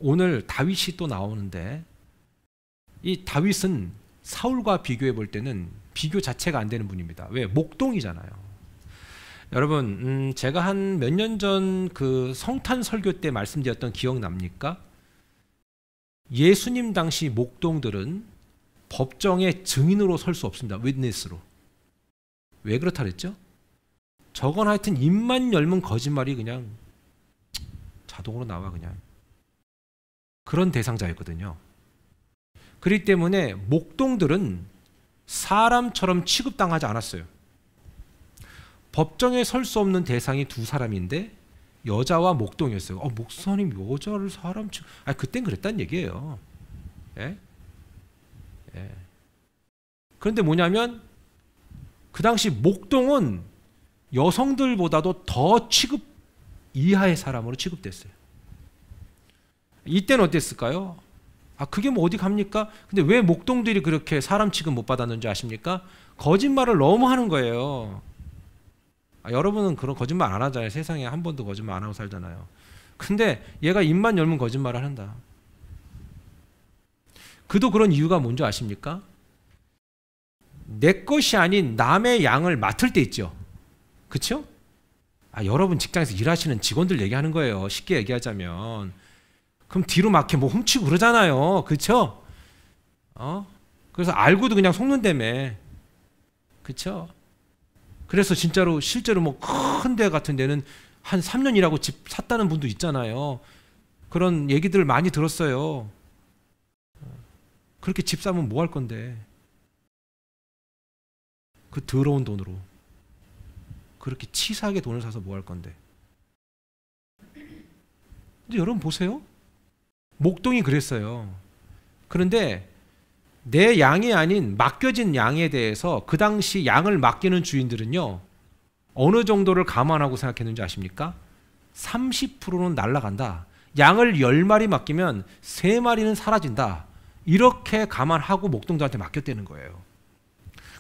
오늘 다윗이 또 나오는데 이 다윗은 사울과 비교해 볼 때는 비교 자체가 안 되는 분입니다. 왜? 목동이잖아요. 여러분, 제가 한 몇 년 전 그 성탄 설교 때 말씀드렸던 기억납니까? 예수님 당시 목동들은 법정의 증인으로 설 수 없습니다. 윗니스로. 왜 그렇다 그랬죠? 저건 하여튼 입만 열면 거짓말이 그냥 자동으로 나와 그냥. 그런 대상자였거든요. 그렇기 때문에 목동들은 사람처럼 취급당하지 않았어요. 법정에 설 수 없는 대상이 두 사람인데 여자와 목동이었어요. 목사님 여자를 사람 취급... 그땐 그랬단 얘기예요. 예? 예. 그런데 뭐냐면 그 당시 목동은 여성들보다도 더 취급 이하의 사람으로 취급됐어요. 이때는 어땠을까요? 그게 뭐 어디 갑니까? 근데 왜 목동들이 그렇게 사람 취급 못 받았는지 아십니까? 거짓말을 너무 하는 거예요. 여러분은 그런 거짓말 안 하잖아요. 세상에 한 번도 거짓말 안 하고 살잖아요. 근데 얘가 입만 열면 거짓말을 한다. 그도 그런 이유가 뭔지 아십니까? 내 것이 아닌 남의 양을 맡을 때 있죠. 그렇죠? 여러분 직장에서 일하시는 직원들 얘기하는 거예요. 쉽게 얘기하자면. 그럼 뒤로 막 이렇게 뭐 훔치고 그러잖아요. 그렇죠? 그래서 알고도 그냥 속는다며. 그렇죠? 그래서 진짜로 실제로 뭐 큰 데 같은 데는 한 3년 일하고 집 샀다는 분도 있잖아요. 그런 얘기들을 많이 들었어요. 그렇게 집 사면 뭐 할 건데? 그 더러운 돈으로. 그렇게 치사하게 돈을 사서 뭐 할 건데? 근데 여러분 보세요. 목동이 그랬어요. 그런데 내 양이 아닌 맡겨진 양에 대해서 그 당시 양을 맡기는 주인들은요, 어느 정도를 감안하고 생각했는지 아십니까? 30%는 날아간다. 양을 10마리 맡기면 3마리는 사라진다. 이렇게 감안하고 목동들한테 맡겼다는 거예요.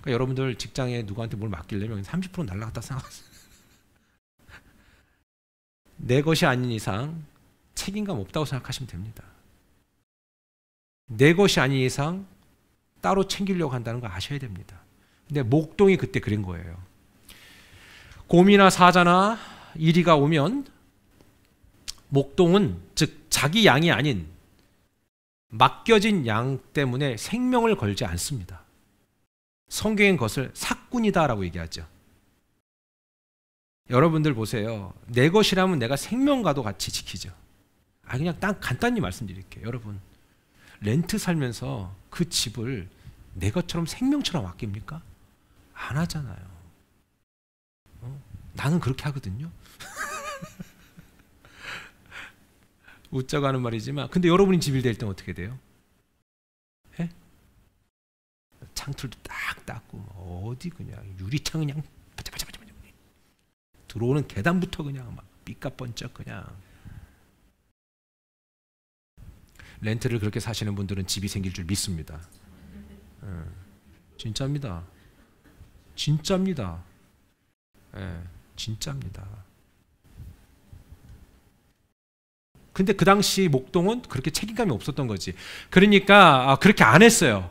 그러니까 여러분들 직장에 누구한테 뭘 맡기려면 30% 날아갔다 생각하세요. 내 것이 아닌 이상 책임감 없다고 생각하시면 됩니다. 내 것이 아닌 이상 따로 챙기려고 한다는 거 아셔야 됩니다. 근데 목동이 그때 그런 거예요. 곰이나 사자나 이리가 오면 목동은 즉 자기 양이 아닌 맡겨진 양 때문에 생명을 걸지 않습니다. 성경은 그것을 삭군이다라고 얘기하죠. 여러분들 보세요. 내 것이라면 내가 생명과도 같이 지키죠. 그냥 딱 간단히 말씀드릴게요. 여러분, 렌트 살면서 그 집을 내 것처럼 생명처럼 아낍니까? 안 하잖아요. 나는 그렇게 하거든요. 웃자고 하는 말이지만, 근데 여러분이 집을 댈 때 어떻게 돼요? 예? 창틀도 딱 닦고 어디 그냥 유리창 그냥 바짝바짝 들어오는 계단부터 그냥 막 삐까번쩍 그냥. 렌트를 그렇게 사시는 분들은 집이 생길 줄 믿습니다. 진짜입니다. 진짜입니다. 진짜입니다. 근데 그 당시 목동은 그렇게 책임감이 없었던 거지. 그러니까 그렇게 안 했어요.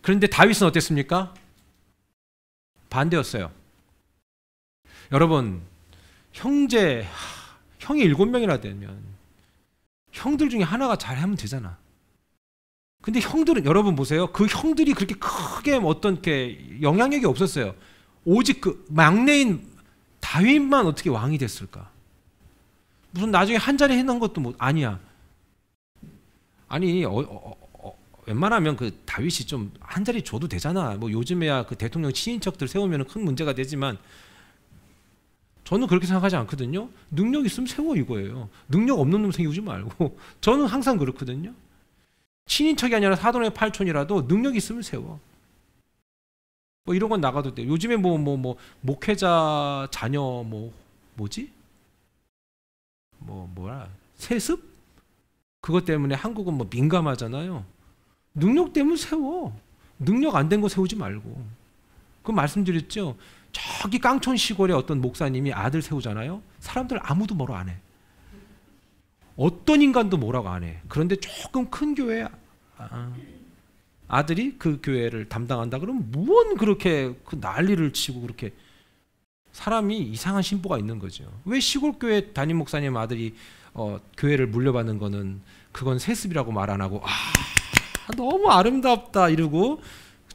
그런데 다윗은 어땠습니까? 반대였어요. 여러분, 형이 7명이나 되면 형들 중에 하나가 잘하면 되잖아. 근데 형들은, 여러분 보세요. 그 형들이 그렇게 크게 어떤 게 영향력이 없었어요. 오직 그 막내인 다윗만 어떻게 왕이 됐을까? 무슨 나중에 한 자리 해놓은 것도 뭐 아니야. 아니 웬만하면 그 다윗이 좀 한 자리 줘도 되잖아. 뭐 요즘에야 그 대통령 친인척들 세우면 큰 문제가 되지만 저는 그렇게 생각하지 않거든요. 능력 있으면 세워 이거예요. 능력 없는 놈 세우지 말고. 저는 항상 그렇거든요. 친인척이 아니라 사돈의 팔촌이라도 능력 있으면 세워. 뭐 이런 건 나가도 돼. 요즘에 뭐 목회자 자녀 세습? 그것 때문에 한국은 뭐 민감하잖아요. 능력 때문에 세워. 능력 안 된 거 세우지 말고. 그 말씀드렸죠. 저기 깡촌 시골에 어떤 목사님이 아들 세우잖아요. 사람들 아무도 뭐라 안 해. 어떤 인간도 뭐라고 안 해. 그런데 조금 큰 교회 아들이 그 교회를 담당한다 그러면 무언 그렇게 그 난리를 치고 그렇게 사람이 이상한 심보가 있는 거죠. 왜 시골 교회 담임 목사님 아들이 교회를 물려받는 거는 그건 세습이라고 말 안 하고 너무 아름답다 이러고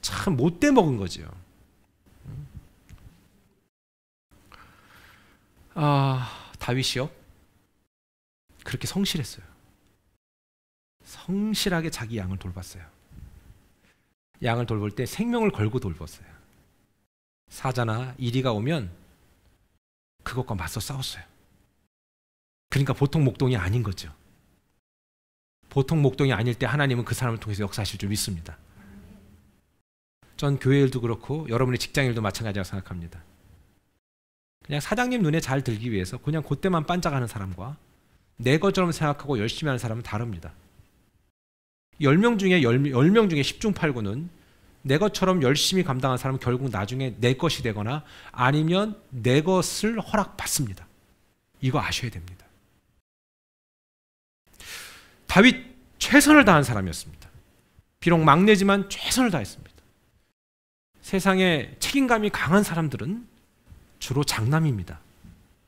참 못돼 먹은 거죠. 다윗이요? 그렇게 성실했어요. 성실하게 자기 양을 돌봤어요. 양을 돌볼 때 생명을 걸고 돌봤어요. 사자나 이리가 오면 그것과 맞서 싸웠어요. 그러니까 보통 목동이 아닌 거죠. 보통 목동이 아닐 때 하나님은 그 사람을 통해서 역사하실 줄 믿습니다. 전 교회 일도 그렇고 여러분의 직장 일도 마찬가지라고 생각합니다. 그냥 사장님 눈에 잘 들기 위해서 그냥 그때만 반짝하는 사람과 내 것처럼 생각하고 열심히 하는 사람은 다릅니다. 10명 중에 10중 8구는 내 것처럼 열심히 감당한 사람은 결국 나중에 내 것이 되거나 아니면 내 것을 허락받습니다. 이거 아셔야 됩니다. 다윗 최선을 다한 사람이었습니다. 비록 막내지만 최선을 다했습니다. 세상에 책임감이 강한 사람들은 주로 장남입니다.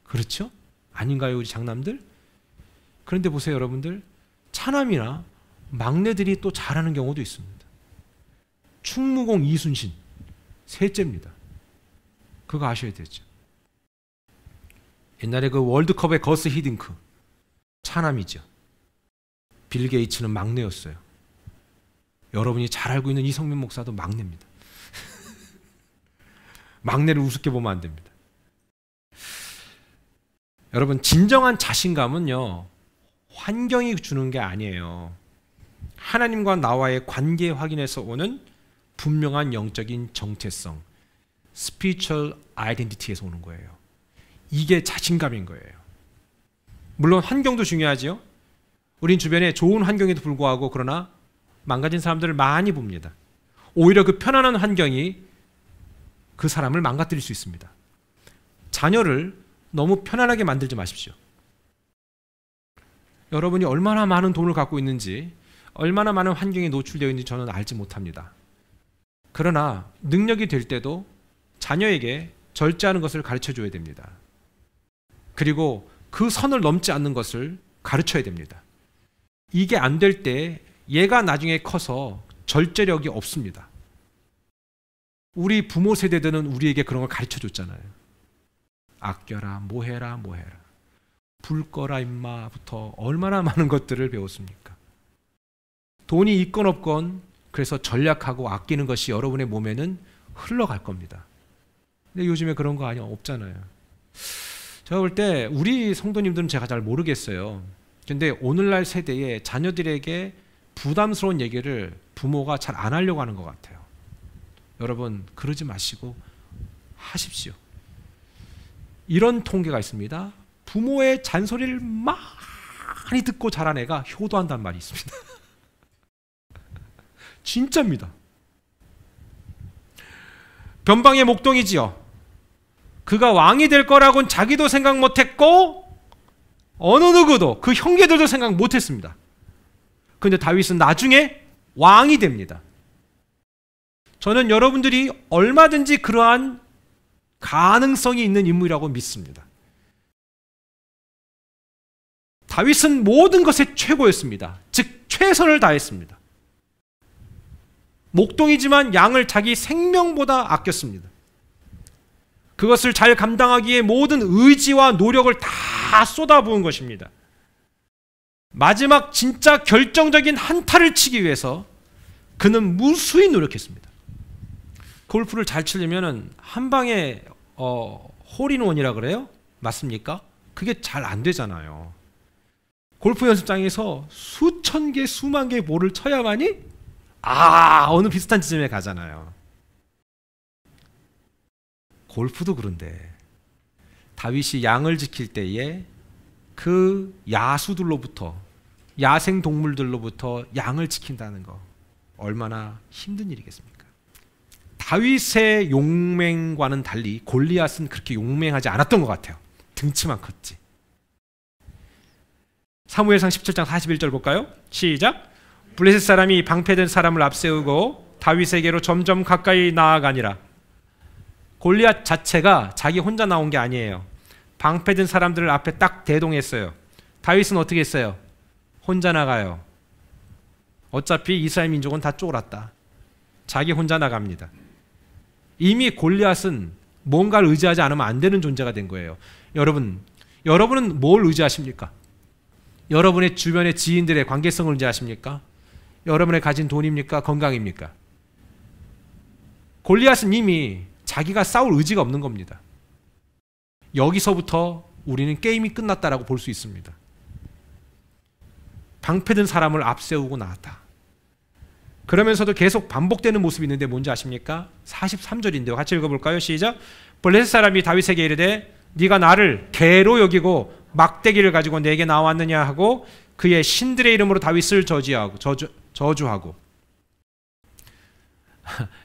그렇죠? 아닌가요, 우리 장남들? 그런데 보세요, 여러분들. 차남이나 막내들이 또 잘하는 경우도 있습니다. 충무공 이순신, 셋째입니다. 그거 아셔야 되죠. 옛날에 그 월드컵의 거스 히딩크, 차남이죠. 빌 게이츠는 막내였어요. 여러분이 잘 알고 있는 이성민 목사도 막내입니다. 막내를 우습게 보면 안 됩니다. 여러분, 진정한 자신감은요, 환경이 주는 게 아니에요. 하나님과 나와의 관계 확인에서 오는 분명한 영적인 정체성, spiritual identity에서 오는 거예요. 이게 자신감인 거예요. 물론 환경도 중요하지요. 우린 주변에 좋은 환경에도 불구하고 그러나 망가진 사람들을 많이 봅니다. 오히려 그 편안한 환경이 그 사람을 망가뜨릴 수 있습니다. 자녀를 너무 편안하게 만들지 마십시오. 여러분이 얼마나 많은 돈을 갖고 있는지, 얼마나 많은 환경에 노출되어 있는지 저는 알지 못합니다. 그러나 능력이 될 때도 자녀에게 절제하는 것을 가르쳐줘야 됩니다. 그리고 그 선을 넘지 않는 것을 가르쳐야 됩니다. 이게 안 될 때 얘가 나중에 커서 절제력이 없습니다. 우리 부모 세대들은 우리에게 그런 걸 가르쳐줬잖아요. 아껴라, 뭐해라, 뭐해라. 불 꺼라 임마부터 얼마나 많은 것들을 배웠습니까? 돈이 있건 없건 그래서 전략하고 아끼는 것이 여러분의 몸에는 흘러갈 겁니다. 근데 요즘에 그런 거 아니야, 없잖아요. 제가 볼 때 우리 성도님들은 제가 잘 모르겠어요. 근데 오늘날 세대에 자녀들에게 부담스러운 얘기를 부모가 잘 안 하려고 하는 것 같아요. 여러분, 그러지 마시고 하십시오. 이런 통계가 있습니다. 부모의 잔소리를 많이 듣고 자란 애가 효도한다는 말이 있습니다. 진짜입니다. 변방의 목동이지요. 그가 왕이 될 거라고는 자기도 생각 못했고 어느 누구도, 그 형제들도 생각 못했습니다. 그런데 다윗은 나중에 왕이 됩니다. 저는 여러분들이 얼마든지 그러한 가능성이 있는 인물이라고 믿습니다. 다윗은 모든 것의 최고였습니다. 즉 최선을 다했습니다. 목동이지만 양을 자기 생명보다 아꼈습니다. 그것을 잘 감당하기에 모든 의지와 노력을 다 쏟아부은 것입니다. 마지막 진짜 결정적인 한타를 치기 위해서 그는 무수히 노력했습니다. 골프를 잘 치려면 한 방에 홀인원이라 그래요? 맞습니까? 그게 잘 안 되잖아요. 골프 연습장에서 수천 개, 수만 개의 볼을 쳐야만이 어느 비슷한 지점에 가잖아요. 골프도 그런데 다윗이 양을 지킬 때에 그 야수들로부터, 야생 동물들로부터 양을 지킨다는 거 얼마나 힘든 일이겠습니까? 다윗의 용맹과는 달리 골리앗은 그렇게 용맹하지 않았던 것 같아요. 등치만 컸지. 사무엘상 17장 41절 볼까요? 시작. 블레셋 사람이 방패된 사람을 앞세우고 다윗에게로 점점 가까이 나아가니라. 골리앗 자체가 자기 혼자 나온 게 아니에요. 방패든 사람들을 앞에 딱 대동했어요. 다윗은 어떻게 했어요? 혼자 나가요. 어차피 이스라엘 민족은 다 쫄았다. 자기 혼자 나갑니다. 이미 골리앗은 뭔가를 의지하지 않으면 안 되는 존재가 된 거예요. 여러분은 뭘 의지하십니까? 여러분의 주변의 지인들의 관계성을 의지하십니까? 여러분의 가진 돈입니까? 건강입니까? 골리앗은 이미 자기가 싸울 의지가 없는 겁니다. 여기서부터 우리는 게임이 끝났다라고 볼 수 있습니다. 방패든 사람을 앞세우고 나왔다. 그러면서도 계속 반복되는 모습이 있는데 뭔지 아십니까? 43절인데요. 같이 읽어볼까요? 시작. 블레셋 사람이 다윗에게 이르되 네가 나를 개로 여기고 막대기를 가지고 내게 나왔느냐 하고 그의 신들의 이름으로 다윗을 저주하고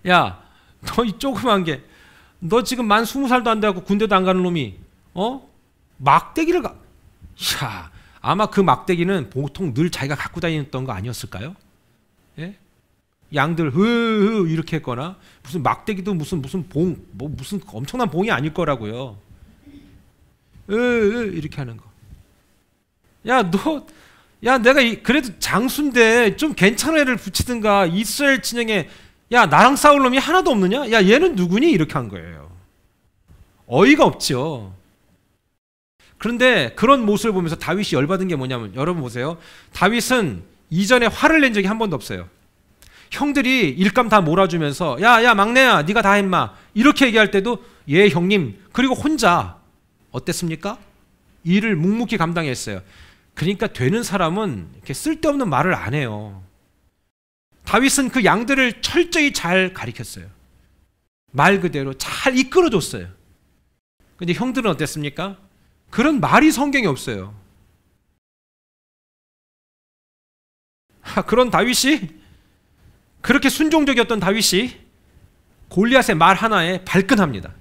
야, 너 이 조그만 게 너 지금 만 20살도 안 돼갖고 군대도 안 가는 놈이 막대기를 야, 아마 그 막대기는 보통 늘 자기가 갖고 다니던 거 아니었을까요? 예? 양들 이렇게 했거나 무슨 막대기도 무슨 무슨 엄청난 봉이 아닐 거라고요. 이렇게 하는 거. 야, 내가 그래도 장수인데 좀 괜찮은 애를 붙이든가. 이스라엘 진영에 야, 나랑 싸울 놈이 하나도 없느냐? 야, 얘는 누구니? 이렇게 한 거예요. 어이가 없죠. 그런데 그런 모습을 보면서 다윗이 열받은 게 뭐냐면, 여러분 보세요. 다윗은 이전에 화를 낸 적이 한 번도 없어요. 형들이 일감 다 몰아주면서 야 막내야 네가 다 했마 이렇게 얘기할 때도 예 형님, 그리고 혼자 어땠습니까? 일을 묵묵히 감당했어요. 그러니까 되는 사람은 이렇게 쓸데없는 말을 안 해요. 다윗은 그 양들을 철저히 잘 가리켰어요. 말 그대로 잘 이끌어줬어요. 근데 형들은 어땠습니까? 그런 말이 성경에 없어요. 그런 다윗이, 그렇게 순종적이었던 다윗이 골리앗의 말 하나에 발끈합니다.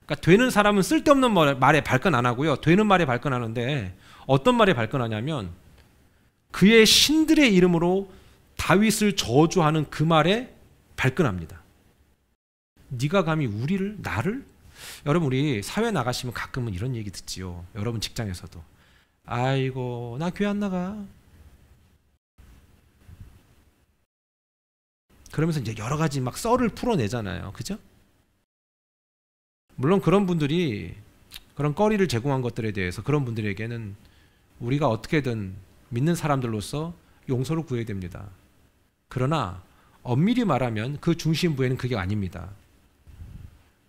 그러니까 되는 사람은 쓸데없는 말에 발끈 안 하고요. 되는 말에 발끈하는데 어떤 말에 발끈하냐면 그의 신들의 이름으로 다윗을 저주하는 그 말에 발끈합니다. 네가 감히 나를? 여러분, 우리 사회 나가시면 가끔은 이런 얘기 듣지요. 여러분 직장에서도. 아이고, 나 교회 안 나가. 그러면서 이제 여러 가지 막 썰을 풀어내잖아요. 그죠? 물론 그런 분들이 그런 거리를 제공한 것들에 대해서 그런 분들에게는 우리가 어떻게든 믿는 사람들로서 용서를 구해야 됩니다. 그러나 엄밀히 말하면 그 중심부에는 그게 아닙니다.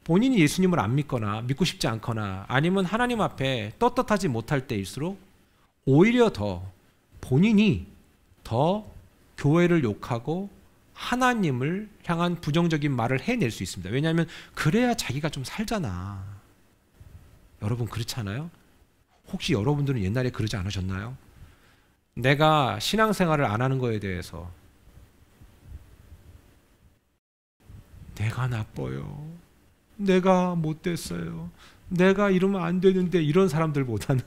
본인이 예수님을 안 믿거나 믿고 싶지 않거나 아니면 하나님 앞에 떳떳하지 못할 때일수록 오히려 더 본인이 더 교회를 욕하고 하나님을 향한 부정적인 말을 해낼 수 있습니다. 왜냐하면 그래야 자기가 좀 살잖아. 여러분 그렇지 않아요? 혹시 여러분들은 옛날에 그러지 않으셨나요? 내가 신앙생활을 안 하는 거에 대해서 내가 나빠요. 내가 못됐어요. 내가 이러면 안 되는데, 이런 사람들보다는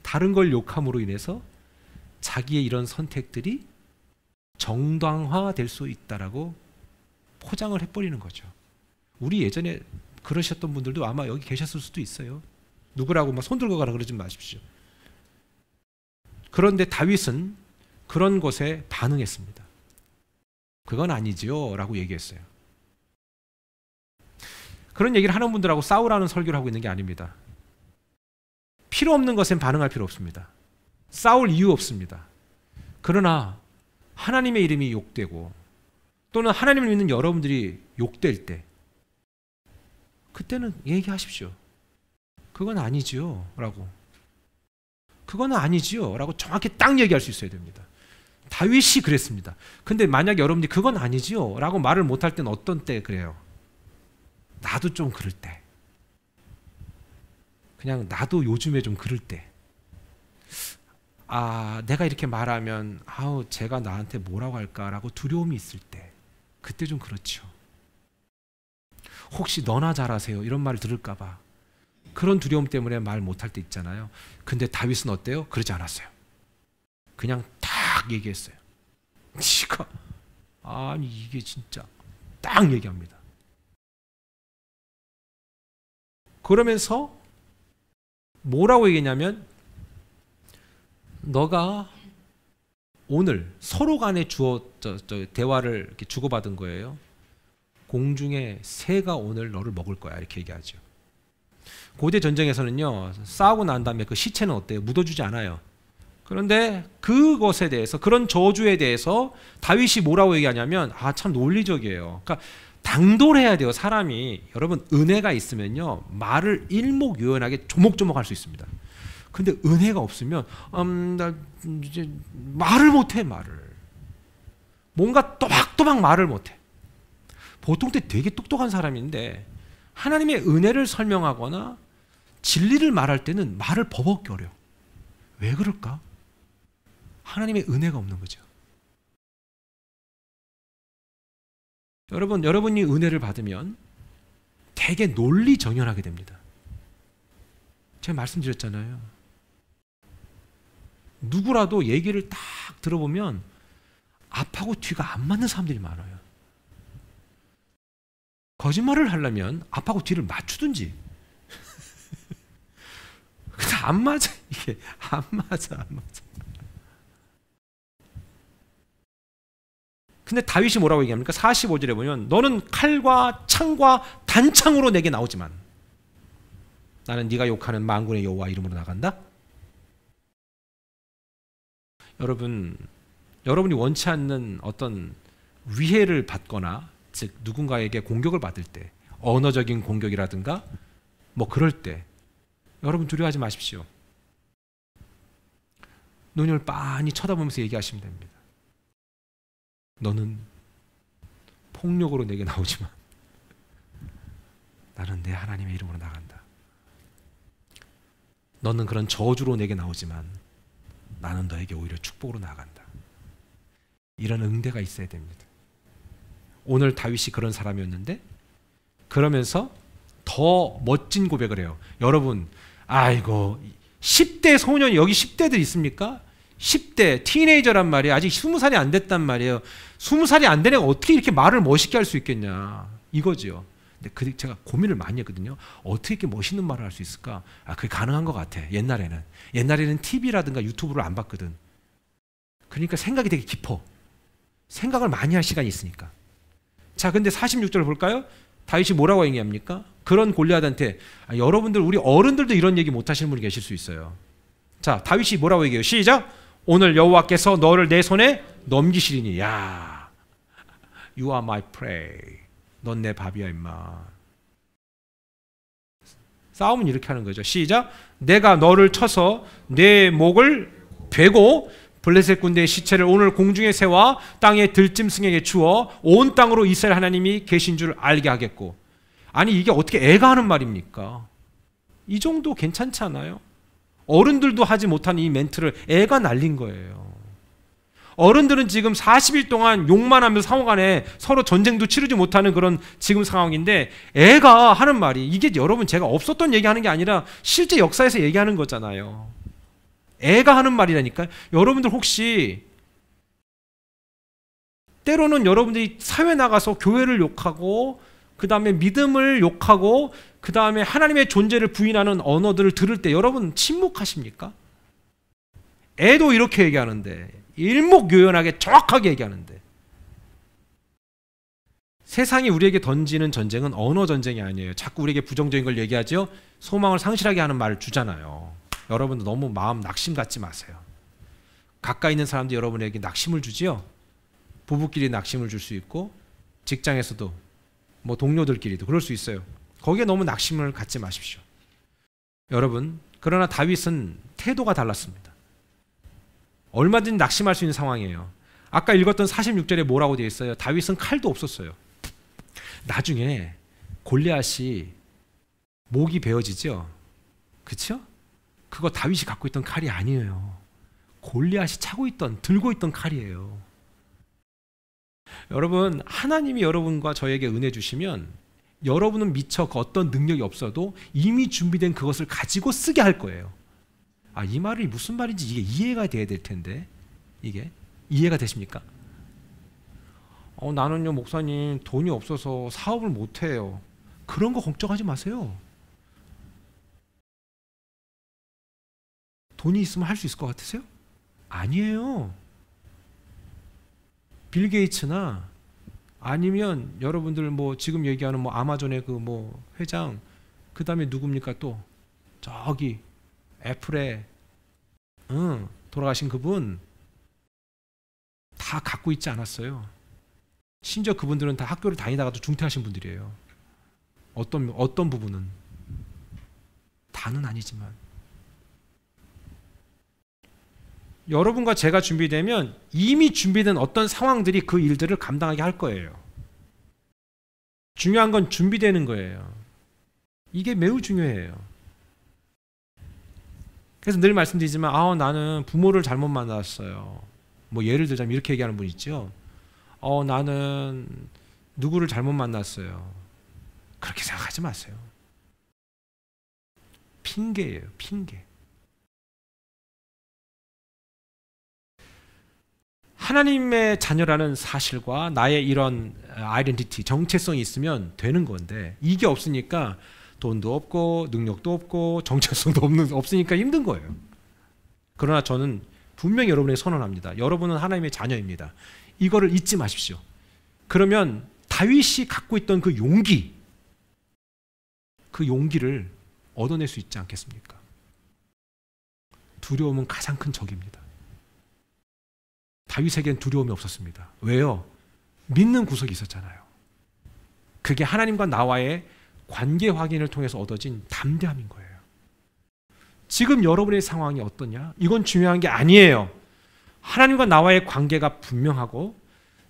다른 걸 욕함으로 인해서 자기의 이런 선택들이 정당화될 수 있다라고 포장을 해버리는 거죠. 우리 예전에 그러셨던 분들도 아마 여기 계셨을 수도 있어요. 누구라고 막 손 들고 가라 그러지 마십시오. 그런데 다윗은 그런 것에 반응했습니다. 그건 아니지요 라고 얘기했어요. 그런 얘기를 하는 분들하고 싸우라는 설교를 하고 있는 게 아닙니다. 필요 없는 것엔 반응할 필요 없습니다. 싸울 이유 없습니다. 그러나 하나님의 이름이 욕되고 또는 하나님을 믿는 여러분들이 욕될 때 그때는 얘기하십시오. 그건 아니지요 라고. 그건 아니지요 라고 정확히 딱 얘기할 수 있어야 됩니다. 다윗이 그랬습니다. 근데 만약에 여러분들이 그건 아니지요 라고 말을 못할 때는 어떤 때 그래요? 나도 좀 그럴 때, 그냥 나도 요즘에 좀 그럴 때, 내가 이렇게 말하면 제가 나한테 뭐라고 할까라고 두려움이 있을 때, 그때 좀 그렇죠. 혹시 너나 잘하세요 이런 말을 들을까 봐 그런 두려움 때문에 말 못할 때 있잖아요. 근데 다윗은 어때요? 그러지 않았어요. 그냥 딱 얘기했어요. 지가 아니 이게 진짜 딱 얘기합니다. 그러면서 뭐라고 얘기했냐면 너가 오늘 서로 간에 대화를 이렇게 주고받은 거예요. 공중에 새가 오늘 너를 먹을 거야 이렇게 얘기하죠. 고대 전쟁에서는요 싸우고 난 다음에 그 시체는 어때요? 묻어주지 않아요. 그런데 그것에 대해서 그런 저주에 대해서 다윗이 뭐라고 얘기하냐면 참 논리적이에요. 그러니까 당돌해야 돼요. 사람이 여러분 은혜가 있으면요 말을 일목요연하게 조목조목 할 수 있습니다. 근데 은혜가 없으면 나 이제 말을 못해. 뭔가 또박또박 말을 못해. 보통 때 되게 똑똑한 사람인데 하나님의 은혜를 설명하거나 진리를 말할 때는 말을 버벅거려. 왜 그럴까? 하나님의 은혜가 없는 거죠. 여러분이 은혜를 받으면 되게 논리정연하게 됩니다. 제가 말씀드렸잖아요. 누구라도 얘기를 딱 들어보면 앞하고 뒤가 안 맞는 사람들이 많아요. 거짓말을 하려면 앞하고 뒤를 맞추든지. 근데 안 맞아. 이게 안 맞아. 근데 다윗이 뭐라고 얘기합니까? 45절에 보면 너는 칼과 창과 단창으로 내게 나오지만 나는 네가 욕하는 만군의 여호와 이름으로 나간다. 여러분이 원치 않는 어떤 위해를 받거나 즉 누군가에게 공격을 받을 때 언어적인 공격이라든가 뭐 그럴 때 여러분 두려워하지 마십시오. 눈을 빤히 쳐다보면서 얘기하시면 됩니다. 너는 폭력으로 내게 나오지만 나는 내 하나님의 이름으로 나간다. 너는 그런 저주로 내게 나오지만 나는 너에게 오히려 축복으로 나간다. 이런 응대가 있어야 됩니다. 오늘 다윗이 그런 사람이었는데 그러면서 더 멋진 고백을 해요. 여러분 아이고 10대 소년 여기 10대들 있습니까? 10대 티네이저란 말이에요. 아직 20살이 안 됐단 말이에요. 20살이 안 된 애가 어떻게 이렇게 말을 멋있게 할 수 있겠냐 이거죠. 근데 제가 고민을 많이 했거든요. 어떻게 이렇게 멋있는 말을 할 수 있을까? 그게 가능한 것 같아. 옛날에는 TV라든가 유튜브를 안 봤거든. 그러니까 생각이 되게 깊어. 생각을 많이 할 시간이 있으니까. 자, 근데 46절 볼까요? 다윗이 뭐라고 얘기합니까? 그런 골리앗한테 여러분들 우리 어른들도 이런 얘기 못 하시는 분이 계실 수 있어요. 자, 다윗이 뭐라고 얘기해요? 시작. 오늘 여호와께서 너를 내 손에 넘기시리니. 야, You are my prey. 넌 내 밥이야 임마. 싸움은 이렇게 하는 거죠. 시작. 내가 너를 쳐서 내 목을 베고 블레셋 군대의 시체를 오늘 공중의 새와 땅의 들짐승에게 주어 온 땅으로 이스라엘 하나님이 계신 줄 알게 하겠고. 아니 이게 어떻게 애가 하는 말입니까? 이 정도 괜찮지 않아요? 어른들도 하지 못한 이 멘트를 애가 날린 거예요. 어른들은 지금 40일 동안 욕만 하면서 상호 간에 서로 전쟁도 치르지 못하는 그런 지금 상황인데 애가 하는 말이 이게 여러분 제가 없었던 얘기하는 게 아니라 실제 역사에서 얘기하는 거잖아요. 애가 하는 말이라니까요. 여러분들 혹시 때로는 여러분들이 사회 나가서 교회를 욕하고 그 다음에 믿음을 욕하고 그 다음에 하나님의 존재를 부인하는 언어들을 들을 때 여러분 침묵하십니까? 애도 이렇게 얘기하는데 일목요연하게 정확하게 얘기하는데 세상이 우리에게 던지는 전쟁은 언어 전쟁이 아니에요. 자꾸 우리에게 부정적인 걸 얘기하죠. 소망을 상실하게 하는 말을 주잖아요. 여러분도 너무 마음 낙심 갖지 마세요. 가까이 있는 사람들이 여러분에게 낙심을 주지요. 부부끼리 낙심을 줄 수 있고 직장에서도 뭐 동료들끼리도 그럴 수 있어요. 거기에 너무 낙심을 갖지 마십시오. 여러분 그러나 다윗은 태도가 달랐습니다. 얼마든지 낙심할 수 있는 상황이에요. 아까 읽었던 46절에 뭐라고 되어 있어요? 다윗은 칼도 없었어요. 나중에 골리앗이 목이 베어지죠. 그렇죠? 그거 다윗이 갖고 있던 칼이 아니에요. 골리앗이 들고 있던 칼이에요. 여러분 하나님이 여러분과 저에게 은혜 주시면 여러분은 미처 그 어떤 능력이 없어도 이미 준비된 그것을 가지고 쓰게 할 거예요. 아, 이 말이 무슨 말인지 이게 이해가 돼야 될 텐데, 이게 이해가 되십니까? 나는요 목사님 돈이 없어서 사업을 못해요. 그런 거 걱정하지 마세요. 돈이 있으면 할 수 있을 것 같으세요? 아니에요. 빌 게이츠나 아니면 여러분들 뭐 지금 얘기하는 뭐 아마존의 그 뭐 회장, 그 다음에 누굽니까 또 저기 애플에 돌아가신 그분 다 갖고 있지 않았어요. 심지어 그분들은 다 학교를 다니다가도 중퇴하신 분들이에요. 어떤 부분은 다는 아니지만 여러분과 제가 준비되면 이미 준비된 어떤 상황들이 그 일들을 감당하게 할 거예요. 중요한 건 준비되는 거예요. 이게 매우 중요해요. 그래서 늘 말씀드리지만 나는 부모를 잘못 만났어요. 뭐 예를 들자면 이렇게 얘기하는 분 있죠. 나는 누구를 잘못 만났어요. 그렇게 생각하지 마세요. 핑계예요, 핑계. 하나님의 자녀라는 사실과 나의 이런 아이덴티티, 정체성이 있으면 되는 건데 이게 없으니까 돈도 없고 능력도 없고 정체성도 없으니까 힘든 거예요. 그러나 저는 분명히 여러분에게 선언합니다. 여러분은 하나님의 자녀입니다. 이거를 잊지 마십시오. 그러면 다윗이 갖고 있던 그 용기를 얻어낼 수 있지 않겠습니까? 두려움은 가장 큰 적입니다. 다윗에겐 두려움이 없었습니다. 왜요? 믿는 구석이 있었잖아요. 그게 하나님과 나와의 관계 확인을 통해서 얻어진 담대함인 거예요. 지금 여러분의 상황이 어떠냐? 이건 중요한 게 아니에요. 하나님과 나와의 관계가 분명하고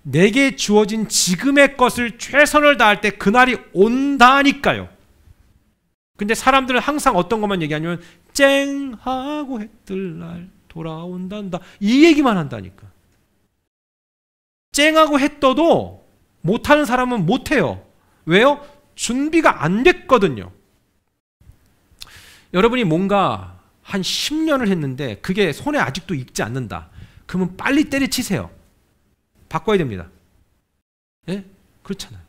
내게 주어진 지금의 것을 최선을 다할 때 그날이 온다니까요. 근데 사람들은 항상 어떤 것만 얘기하냐면 쨍하고 해뜰 날 돌아온단다, 이 얘기만 한다니까. 쨍하고 해 떠도 못하는 사람은 못해요. 왜요? 준비가 안 됐거든요. 여러분이 뭔가 한 10년을 했는데 그게 손에 아직도 익지 않는다. 그러면 빨리 때려치세요. 바꿔야 됩니다. 예? 그렇잖아요.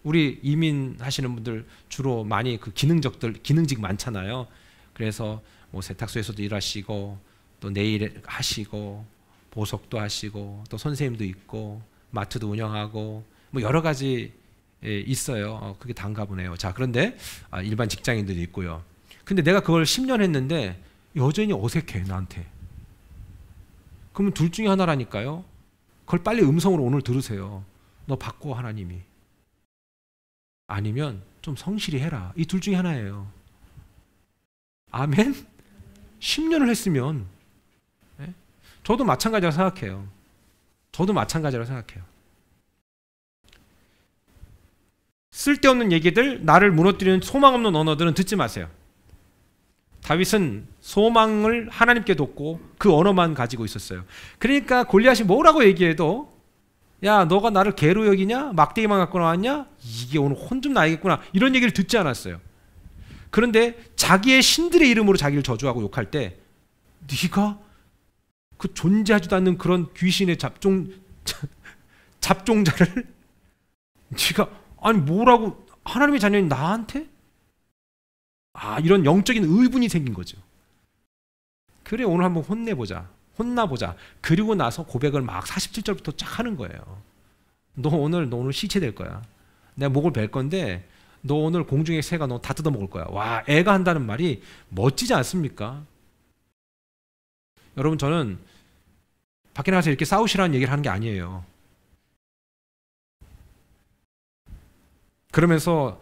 우리 이민하시는 분들 주로 많이 그 기능직 많잖아요. 그래서 뭐 세탁소에서도 일하시고 또 네일 하시고 보석도 하시고 또 선생님도 있고 마트도 운영하고 뭐 여러 가지 있어요. 그게 단가 보네요. 자, 그런데 일반 직장인들도 있고요. 근데 내가 그걸 10년 했는데 여전히 어색해, 나한테. 그러면 둘 중에 하나라니까요. 그걸 빨리 음성으로 오늘 들으세요. 너 바꿔, 하나님이. 아니면 좀 성실히 해라. 이 둘 중에 하나예요. 아멘? 10년을 했으면, 예? 저도 마찬가지라고 생각해요. 쓸데없는 얘기들, 나를 무너뜨리는 소망 없는 언어들은 듣지 마세요. 다윗은 소망을 하나님께 뒀고 그 언어만 가지고 있었어요. 그러니까 골리앗이 뭐라고 얘기해도 야, 너가 나를 개로 여기냐? 막대기만 갖고 나왔냐? 이게 오늘 혼 좀 나야겠구나, 이런 얘기를 듣지 않았어요. 그런데 자기의 신들의 이름으로 자기를 저주하고 욕할 때 네가 그 존재하지도 않는 그런 귀신의 잡종자를 네가 아니 뭐라고, 하나님의 자녀인 나한테? 이런 영적인 의분이 생긴 거죠. 그래, 오늘 한번 혼나보자. 그리고 나서 고백을 막 47절부터 쫙 하는 거예요. 너 오늘 시체될 거야. 내가 목을 벨 건데 너 오늘 공중의 새가 너 다 뜯어먹을 거야. 와, 애가 한다는 말이 멋지지 않습니까? 여러분, 저는 밖에 나가서 이렇게 싸우시라는 얘기를 하는 게 아니에요. 그러면서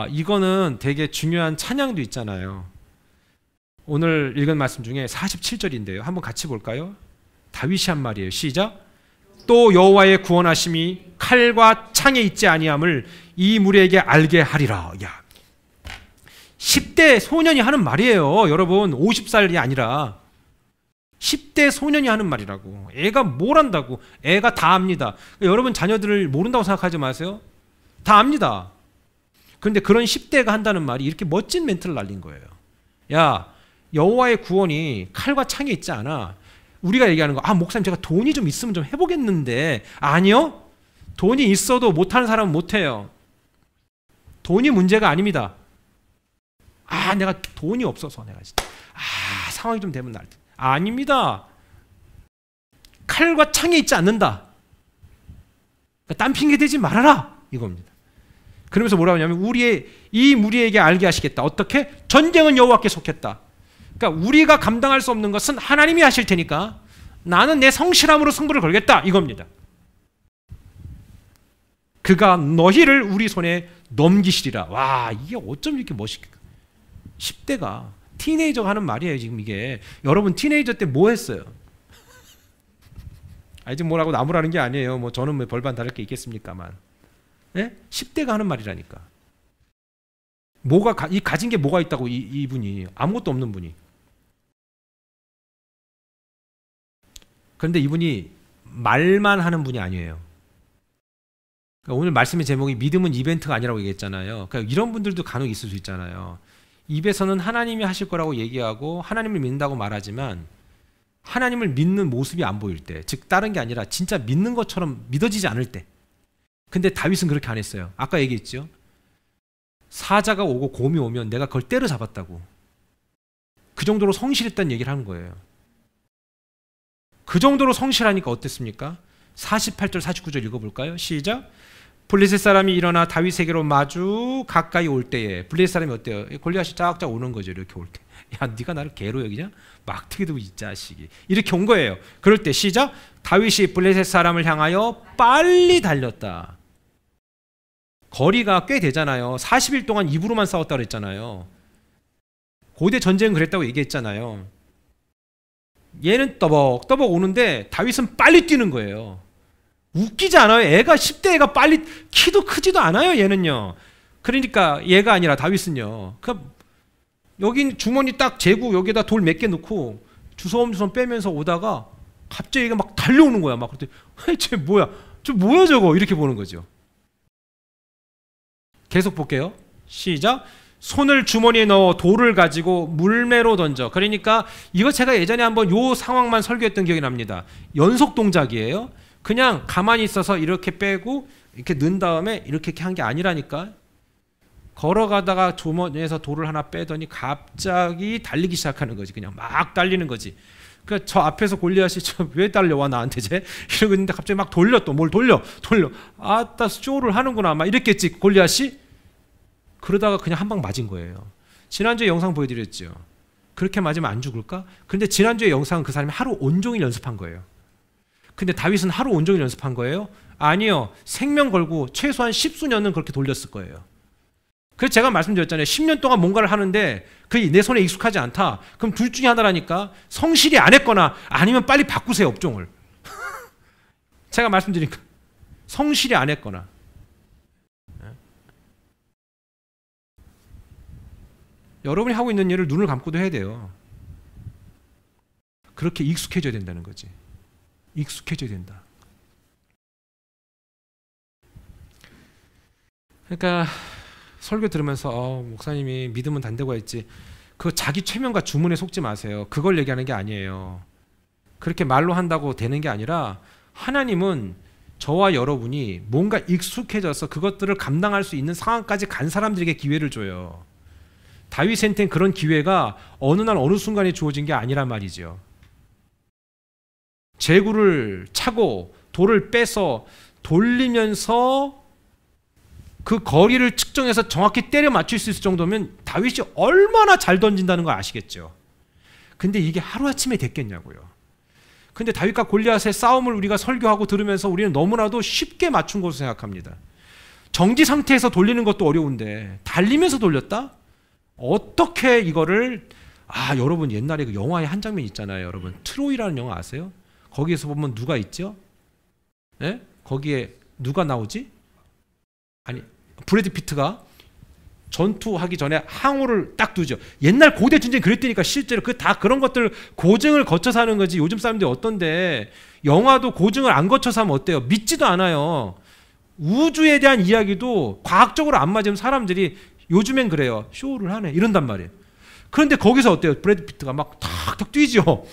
이거는 되게 중요한 찬양도 있잖아요. 오늘 읽은 말씀 중에 47절인데요. 한번 같이 볼까요? 다윗이 한 말이에요. 시작. 또 여호와의 구원하심이 칼과 창에 있지 아니함을 이 무리에게 알게 하리라. 야, 10대 소년이 하는 말이에요. 여러분, 50살이 아니라 10대 소년이 하는 말이라고. 애가 뭘 안다고. 애가 다 압니다. 여러분 자녀들을 모른다고 생각하지 마세요. 다 압니다. 그런데 그런 10대가 한다는 말이 이렇게 멋진 멘트를 날린 거예요. 야, 여호와의 구원이 칼과 창에 있지 않아. 우리가 얘기하는 거, 목사님 제가 돈이 좀 있으면 좀 해보겠는데. 아니요. 돈이 있어도 못하는 사람은 못해요. 돈이 문제가 아닙니다. 내가 돈이 없어서 내가 진짜 상황이 좀 되면 날 때. 아닙니다. 칼과 창에 있지 않는다. 그러니까 딴 핑계 대지 말아라 이겁니다. 그러면서 뭐라고 하냐면 이 무리에게 알게 하시겠다. 어떻게? 전쟁은 여호와께 속했다. 그러니까 우리가 감당할 수 없는 것은 하나님이 하실 테니까 나는 내 성실함으로 승부를 걸겠다 이겁니다. 그가 너희를 우리 손에 넘기시리라. 와, 이게 어쩜 이렇게 멋있게 10대가 티네이저가 하는 말이에요. 지금 이게 여러분 티네이저 때 뭐 했어요? 지금 뭐라고 나무라는 게 아니에요. 뭐 저는 뭐 벌반 다를 게 있겠습니까만. 네? 10대가 하는 말이라니까. 가진 게 뭐가 있다고 이분이 아무것도 없는 분이. 그런데 이분이 말만 하는 분이 아니에요. 그러니까 오늘 말씀의 제목이 믿음은 이벤트가 아니라고 얘기했잖아요. 그러니까 이런 분들도 간혹 있을 수 있잖아요. 입에서는 하나님이 하실 거라고 얘기하고 하나님을 믿는다고 말하지만 하나님을 믿는 모습이 안 보일 때, 즉 다른 게 아니라 진짜 믿는 것처럼 믿어지지 않을 때. 근데 다윗은 그렇게 안 했어요. 아까 얘기했죠. 사자가 오고 곰이 오면 내가 그걸 때려잡았다고. 그 정도로 성실했다는 얘기를 하는 거예요. 그 정도로 성실하니까 어땠습니까? 48절 49절 읽어볼까요? 시작. 블레셋 사람이 일어나 다윗에게로 마주 가까이 올 때에 블레셋 사람이 어때요? 골리앗이 쫙쫙 오는 거죠. 이렇게 올 때. 야, 네가 나를 개로 여기냐? 막대기도 이 자식이. 이렇게 온 거예요. 그럴 때 시작. 다윗이 블레셋 사람을 향하여 빨리 달렸다. 거리가 꽤 되잖아요. 40일 동안 입으로만 싸웠다고 그랬잖아요. 고대 전쟁은 그랬다고 얘기했잖아요. 얘는 떠벅떠벅 오는데 다윗은 빨리 뛰는 거예요. 웃기지 않아요? 애가 10대 애가 빨리, 키도 크지도 않아요 얘는요. 그러니까 얘가 아니라 다윗은요. 여긴 주머니 딱 재고 여기에다 돌 몇 개 넣고 주섬주섬 빼면서 오다가 갑자기 얘가 막 달려오는 거야. 막 그랬더니 쟤 뭐야? 저 뭐야 저거? 이렇게 보는 거죠. 계속 볼게요. 시작. 손을 주머니에 넣어 돌을 가지고 물매로 던져. 그러니까 이거 제가 예전에 한번 요 상황만 설교했던 기억이 납니다. 연속 동작이에요. 그냥 가만히 있어서 이렇게 빼고 이렇게 넣은 다음에 이렇게 한 게 아니라니까. 걸어가다가 주머니에서 돌을 하나 빼더니 갑자기 달리기 시작하는 거지. 그냥 막 달리는 거지. 그러니까 저 앞에서 골리앗이 왜 달려와 나한테 쟤? 이러고 있는데 갑자기 막 돌려. 또 뭘 돌려. 아따 쇼를 하는구나. 막 이랬겠지 골리앗이. 그러다가 그냥 한 방 맞은 거예요. 지난주에 영상 보여드렸죠. 그렇게 맞으면 안 죽을까? 근데 지난주에 영상은 그 사람이 하루 온종일 연습한 거예요. 근데 다윗은 하루 온종일 연습한 거예요? 아니요. 생명 걸고 최소한 10수년은 그렇게 돌렸을 거예요. 그래서 제가 말씀드렸잖아요. 10년 동안 뭔가를 하는데 그게 내 손에 익숙하지 않다. 그럼 둘 중에 하나라니까. 성실히 안 했거나 아니면 빨리 바꾸세요. 업종을. 제가 말씀드리니까 성실히 안 했거나. 여러분이 하고 있는 일을 눈을 감고도 해야 돼요. 그렇게 익숙해져야 된다는 거지. 익숙해져야 된다. 그러니까 설교 들으면서 목사님이 믿음은 단대고 했지. 그 자기 최면과 주문에 속지 마세요. 그걸 얘기하는 게 아니에요. 그렇게 말로 한다고 되는 게 아니라 하나님은 저와 여러분이 뭔가 익숙해져서 그것들을 감당할 수 있는 상황까지 간 사람들에게 기회를 줘요. 다윗한테는 그런 기회가 어느 날 어느 순간에 주어진 게 아니란 말이죠. 제구를 차고 돌을 빼서 돌리면서 그 거리를 측정해서 정확히 때려 맞출 수 있을 정도면 다윗이 얼마나 잘 던진다는 걸 아시겠죠. 근데 이게 하루아침에 됐겠냐고요. 근데 다윗과 골리앗의 싸움을 우리가 설교하고 들으면서 우리는 너무나도 쉽게 맞춘 것으로 생각합니다. 정지 상태에서 돌리는 것도 어려운데 달리면서 돌렸다? 어떻게 이거를 여러분 옛날에 그 영화에 한 장면 있잖아요. 여러분 트로이라는 영화 아세요? 거기에서 보면 누가 있죠? 네? 거기에 누가 나오지? 아니 브래드 피트가 전투하기 전에 항우를 딱 두죠. 옛날 고대 전쟁 그랬다니까. 실제로 다 그런 것들 고증을 거쳐서 하는 거지. 요즘 사람들이 어떤데 영화도 고증을 안 거쳐서 하면 어때요? 믿지도 않아요. 우주에 대한 이야기도 과학적으로 안 맞으면 사람들이 요즘엔 그래요. 쇼를 하네 이런단 말이에요. 그런데 거기서 어때요? 브래드 피트가 막 탁탁 뛰죠.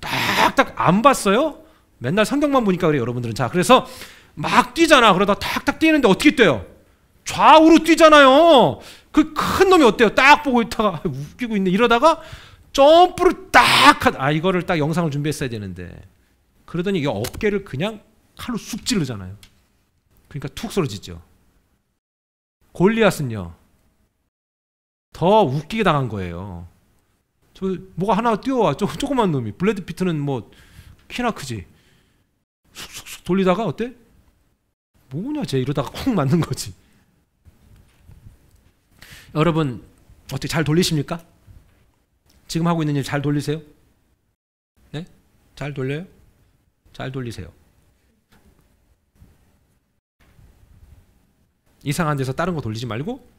탁탁 안 봤어요? 맨날 성경만 보니까 그래요, 여러분들은. 자, 그래서 막 뛰잖아. 그러다 탁탁 뛰는데 어떻게 뛰어요? 좌우로 뛰잖아요. 그 큰 놈이 어때요? 딱 보고 있다가 웃기고 있네. 이러다가 점프를 딱 이거를 딱 영상을 준비했어야 되는데 그러더니 이 어깨를 그냥 칼로 쑥 찌르잖아요. 그러니까 툭 쓰러지죠. 골리앗은요 더 웃기게 당한 거예요. 저 뭐가 하나 뛰어와. 조그만 놈이. 브래드 피트는 뭐 키나 크지. 쑥쑥쑥 돌리다가 어때? 뭐냐 쟤 이러다가 콕 맞는 거지. 여러분 어떻게 잘 돌리십니까? 지금 하고 있는 일 잘 돌리세요? 네? 잘 돌려요? 잘 돌리세요. 이상한 데서 다른 거 돌리지 말고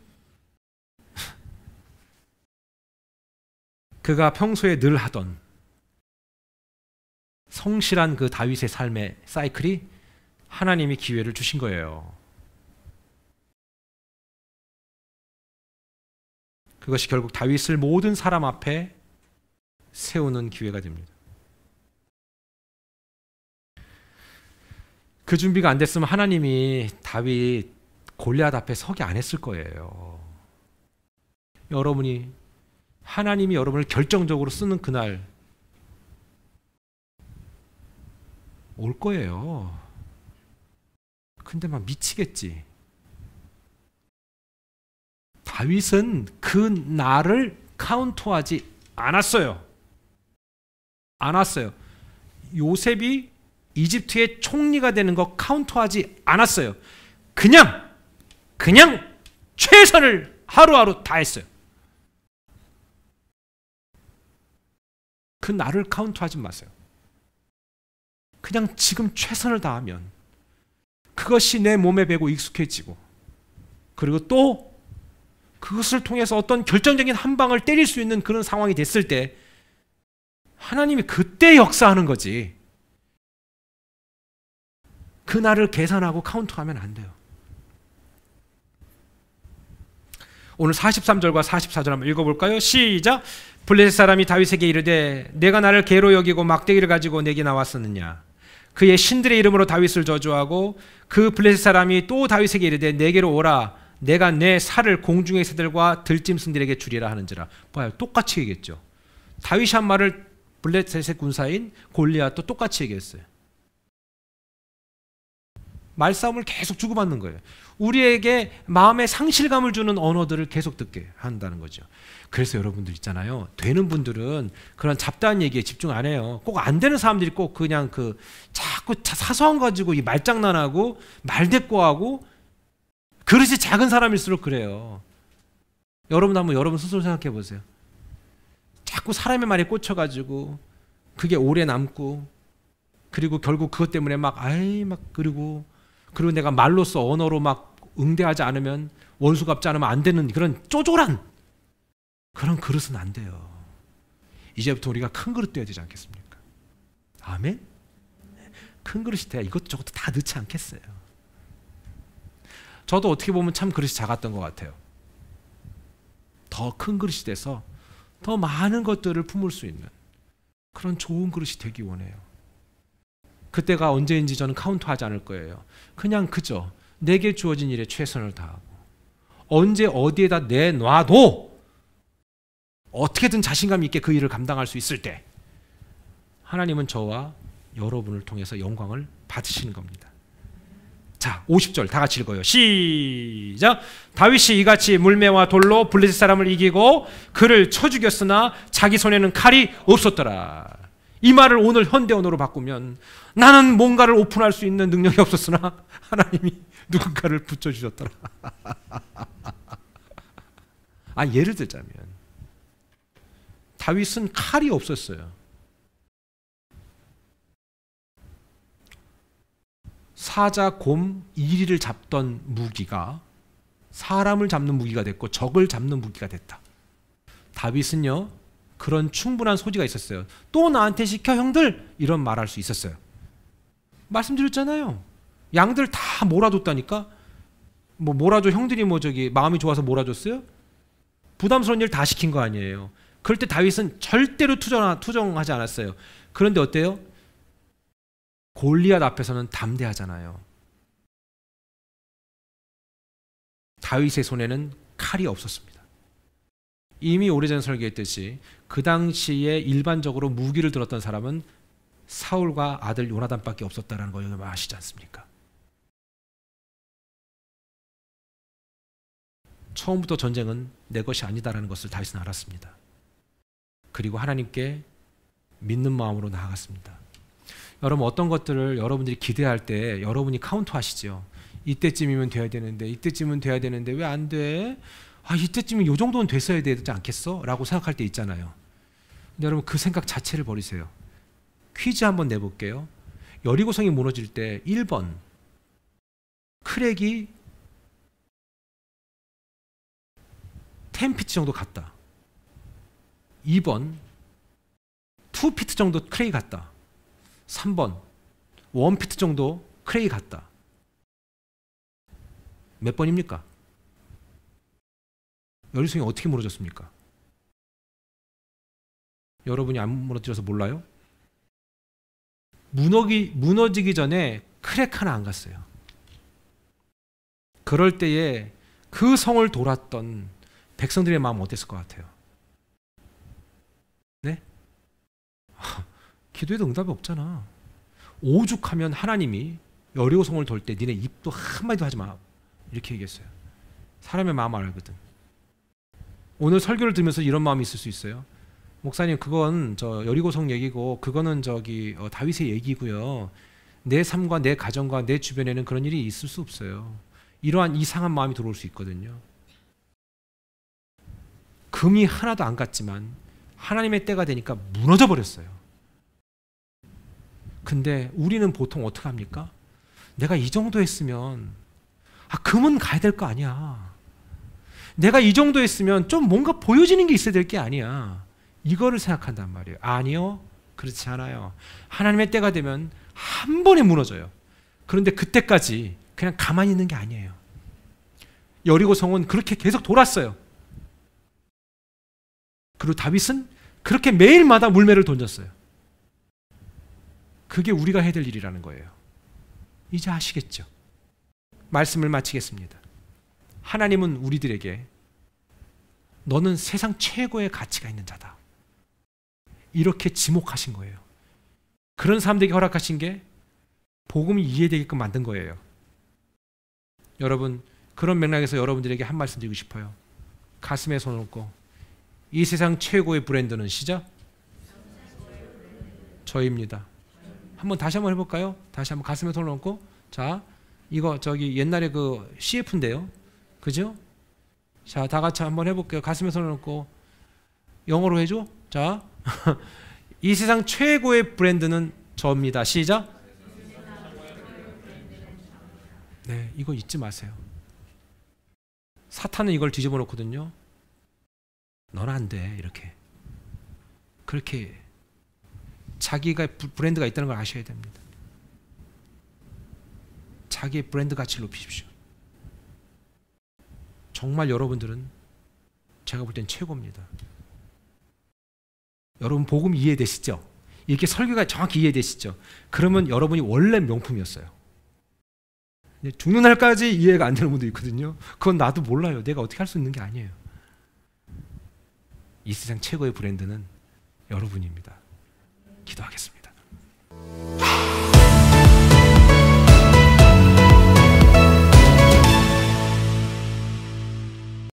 그가 평소에 늘 하던 성실한 그 다윗의 삶의 사이클이 하나님이 기회를 주신 거예요. 그것이 결국 다윗을 모든 사람 앞에 세우는 기회가 됩니다. 그 준비가 안 됐으면 하나님이 다윗 골리앗 앞에 서게 안 했을 거예요. 하나님이 여러분을 결정적으로 쓰는 그날 올 거예요. 근데 막 미치겠지. 다윗은 그 날을 카운트하지 않았어요. 요셉이 이집트의 총리가 되는 거 카운트하지 않았어요. 그냥 최선을 하루하루 다했어요. 그 날을 카운트하지 마세요. 그냥 지금 최선을 다하면 그것이 내 몸에 배고 익숙해지고 그리고 또 그것을 통해서 어떤 결정적인 한 방을 때릴 수 있는 그런 상황이 됐을 때 하나님이 그때 역사하는 거지. 그 날을 계산하고 카운트하면 안 돼요. 오늘 43절과 44절 한번 읽어볼까요? 시작. 블레셋 사람이 다윗에게 이르되 내가 나를 개로 여기고 막대기를 가지고 내게 나왔었느냐. 그의 신들의 이름으로 다윗을 저주하고 그 블레셋 사람이 또 다윗에게 이르되 내게로 오라. 내가 내 살을 공중의 새들과 들짐승들에게 주리라 하는지라. 봐요. 똑같이 얘기했죠. 다윗이 한 말을 블레셋의 군사인 골리앗도 똑같이 얘기했어요. 말싸움을 계속 주고받는 거예요. 우리에게 마음의 상실감을 주는 언어들을 계속 듣게 한다는 거죠. 그래서 여러분들 있잖아요. 되는 분들은 그런 잡다한 얘기에 집중 안 해요. 꼭 안 되는 사람들이 꼭 그냥 자꾸 사소한 거 가지고 이 말장난하고 말대꾸하고 그릇이 작은 사람일수록 그래요. 여러분 한번 여러분 스스로 생각해 보세요. 자꾸 사람의 말에 꽂혀가지고 그게 오래 남고 그리고 결국 그것 때문에 그리고 내가 말로써 언어로 막 응대하지 않으면 원수 갚지 않으면 안 되는 그런 쪼졸한 그런 그릇은 안 돼요. 이제부터 우리가 큰 그릇 돼야 되지 않겠습니까? 아멘? 큰 그릇이 돼야 이것저것 다 넣지 않겠어요. 저도 어떻게 보면 참 그릇이 작았던 것 같아요. 더 큰 그릇이 돼서 더 많은 것들을 품을 수 있는 그런 좋은 그릇이 되기 원해요. 그때가 언제인지 저는 카운트하지 않을 거예요. 그냥 그저 내게 주어진 일에 최선을 다하고 언제 어디에다 내놔도 어떻게든 자신감 있게 그 일을 감당할 수 있을 때 하나님은 저와 여러분을 통해서 영광을 받으시는 겁니다. 자, 50절 다 같이 읽어요. 시작. 다윗이 이같이 물매와 돌로 블레셋 사람을 이기고 그를 쳐 죽였으나 자기 손에는 칼이 없었더라. 이 말을 오늘 현대언어로 바꾸면 나는 뭔가를 오픈할 수 있는 능력이 없었으나 하나님이 누군가를 붙여주셨더라. 예를 들자면 다윗은 칼이 없었어요. 사자, 곰, 이리를 잡던 무기가 사람을 잡는 무기가 됐고 적을 잡는 무기가 됐다. 다윗은요 그런 충분한 소지가 있었어요. 또 나한테 시켜 형들 이런 말할 수 있었어요. 말씀드렸잖아요. 양들 다 몰아줬다니까. 뭐 몰아줘 형들이 뭐 저기 마음이 좋아서 몰아줬어요? 부담스러운 일 다 시킨 거 아니에요. 그럴 때 다윗은 절대로 투정하지 않았어요. 그런데 어때요? 골리앗 앞에서는 담대하잖아요. 다윗의 손에는 칼이 없었습니다. 이미 오래전 설계했듯이 그 당시에 일반적으로 무기를 들었던 사람은 사울과 아들 요나단밖에 없었다는 거 여러분 아시지 않습니까? 처음부터 전쟁은 내 것이 아니다라는 것을 다윗은 알았습니다. 그리고 하나님께 믿는 마음으로 나아갔습니다. 여러분 어떤 것들을 여러분들이 기대할 때 여러분이 카운트하시죠. 이때쯤이면 돼야 되는데 이때쯤은 돼야 되는데 왜 안 돼? 이때쯤이면 이 정도는 됐어야 되지 않겠어? 라고 생각할 때 있잖아요. 근데 여러분 그 생각 자체를 버리세요. 퀴즈 한번 내볼게요. 여리고성이 무너질 때 1번 크랙이 10피트 정도 갔다. 2번 2피트 정도 크랙이 갔다. 3번 1피트 정도 크랙이 갔다. 몇 번입니까? 여리고성이 어떻게 무너졌습니까? 여러분이 안 무너뜨려서 몰라요? 무너지기 전에 크랙 하나 안 갔어요. 그럴 때에 그 성을 돌았던 백성들의 마음 어땠을 것 같아요? 네? 기도해도 응답이 없잖아. 오죽하면 하나님이 여리고성을 돌 때 니네 입도 한마디도 하지 마 이렇게 얘기했어요. 사람의 마음을 알거든. 오늘 설교를 들으면서 이런 마음이 있을 수 있어요. 목사님 그건 저 여리고성 얘기고 그거는 저기 다윗의 얘기고요. 내 삶과 내 가정과 내 주변에는 그런 일이 있을 수 없어요. 이러한 이상한 마음이 들어올 수 있거든요. 금이 하나도 안 갔지만 하나님의 때가 되니까 무너져 버렸어요. 근데 우리는 보통 어떻게 합니까? 내가 이 정도 했으면 금은 가야 될 거 아니야. 내가 이 정도 했으면 좀 뭔가 보여지는 게 있어야 될 게 아니야. 이거를 생각한단 말이에요. 아니요. 그렇지 않아요. 하나님의 때가 되면 한 번에 무너져요. 그런데 그때까지 그냥 가만히 있는 게 아니에요. 여리고성은 그렇게 계속 돌았어요. 그리고 다윗은 그렇게 매일마다 물매를 던졌어요. 그게 우리가 해야 될 일이라는 거예요. 이제 아시겠죠? 말씀을 마치겠습니다. 하나님은 우리들에게 너는 세상 최고의 가치가 있는 자다. 이렇게 지목하신 거예요. 그런 사람들에게 허락하신 게 복음이 이해되게끔 만든 거예요. 여러분 그런 맥락에서 여러분들에게 한 말씀 드리고 싶어요. 가슴에 손을 얹고 이 세상 최고의 브랜드는 시작? 저입니다. 한번 다시 한번 해볼까요? 다시 한번 가슴에 손을 얹고 자 이거 저기 옛날에 그 CF인데요. 그죠? 자, 다 같이 한번 해볼게요. 가슴에 손을 얹고 영어로 해줘. 자, 이 세상 최고의 브랜드는 저입니다. 시작. 네, 이거 잊지 마세요. 사탄은 이걸 뒤집어 놓거든요. 너는 안 돼. 이렇게. 그렇게 자기가 브랜드가 있다는 걸 아셔야 됩니다. 자기의 브랜드 가치를 높이십시오. 정말 여러분들은 제가 볼 땐 최고입니다. 여러분 복음 이해되시죠? 이렇게 설교가 정확히 이해되시죠? 그러면 여러분이 원래 명품이었어요. 죽는 날까지 이해가 안 되는 분도 있거든요. 그건 나도 몰라요. 내가 어떻게 할 수 있는 게 아니에요. 이 세상 최고의 브랜드는 여러분입니다. 기도하겠습니다.